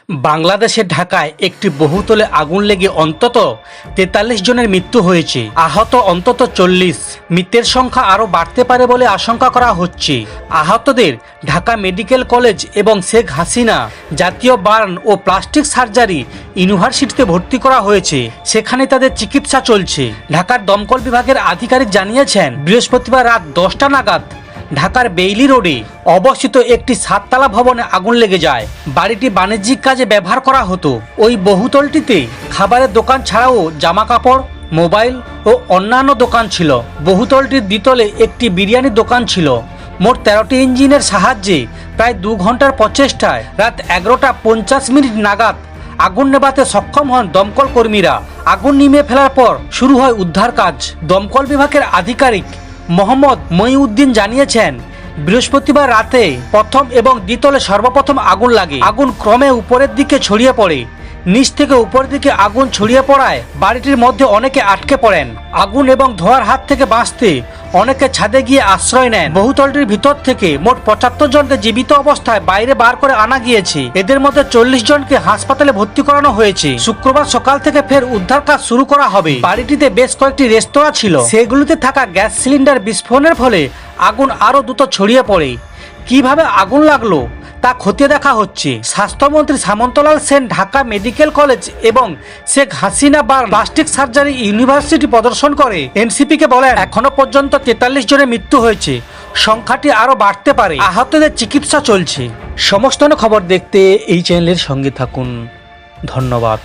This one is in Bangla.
বাংলাদেশের ঢাকায় একটি বহুতলে আগুন লেগে অন্তত ৪৩ জনের মৃত্যু হয়েছে, আহত অন্তত ৪০। মৃতের সংখ্যা আরও বাড়তে পারে বলে আশঙ্কা করা হচ্ছে। আহতদের ঢাকা মেডিকেল কলেজ এবং শেখ হাসিনা জাতীয় বার্ন ও প্লাস্টিক সার্জারি ইউনিভার্সিটিতে ভর্তি করা হয়েছে, সেখানে তাদের চিকিৎসা চলছে। ঢাকার দমকল বিভাগের আধিকারিক জানিয়েছেন, বৃহস্পতিবার রাত 10টা নাগাদ ঢাকার বেইলি রোডে অবস্থিত একটি 7তলা ভবনে আগুন লেগে যায়। বাড়িটি বাণিজ্যিক কাজে ব্যবহার করা হতো। ওই বহুতলটিতে খাবারের দোকান ছাড়াও জামা কাপড়, মোবাইল ও অন্যান্য দোকান ছিল। বহুতলটির দ্বিতলে একটি বিরিয়ানির দোকান ছিল। মোট 13টি ইঞ্জিনের সাহায্যে প্রায় 2 ঘন্টার প্রচেষ্টায় রাত 11টা 50 নাগাদ আগুন নেভাতে সক্ষম হন দমকল কর্মীরা। আগুন নিভিয়ে ফেলার পর শুরু হয় উদ্ধার কাজ। দমকল বিভাগের আধিকারিক মোহাম্মদ মঈউদ্দিন জানিয়েছেন, বৃহস্পতিবার রাতে প্রথম এবং দ্বিতলে সর্বপ্রথম আগুন লাগে। আগুন ক্রমে উপরের দিকে ছড়িয়ে পড়ে। নিচ থেকে উপরের দিকে আগুন ছড়িয়ে পড়ায় বাড়িটির মধ্যে অনেকে আটকে পড়েন। আগুন এবং ধোঁয়ার হাত থেকে বাঁচতে অনেকে ছাদে গিয়ে আশ্রয় নেন। বহুতলটির ভিতর থেকে মোট 75 জনকে জীবিত অবস্থায় বাইরে বার করে আনা গিয়েছে। এদের মধ্যে 40 জনকে হাসপাতালে ভর্তি করানো হয়েছে। শুক্রবার সকাল থেকে ফের উদ্ধার কাজ শুরু করা হবে। বাড়িটিতে বেশ কয়েকটি রেস্তোরাঁ ছিল, সেগুলিতে থাকা গ্যাস সিলিন্ডার বিস্ফোরণের ফলে আগুন আরও দ্রুত ছড়িয়ে পড়ে। কিভাবে আগুন লাগলো তা খতিয়ে দেখা হচ্ছে। স্বাস্থ্যমন্ত্রী সামন্তলাল সেন ঢাকা মেডিকেল কলেজ এবং Sheikh Hasina burn plastic surgery university পরিদর্শন করে এনসিপিকে বলেন, এখনো পর্যন্ত 43 জনের মৃত্যু হয়েছে, সংখ্যাটি আরও বাড়তে পারে। আহতদের চিকিৎসা চলছে। সমস্ত খবর দেখতে এই চ্যানেলের সঙ্গে থাকুন। ধন্যবাদ।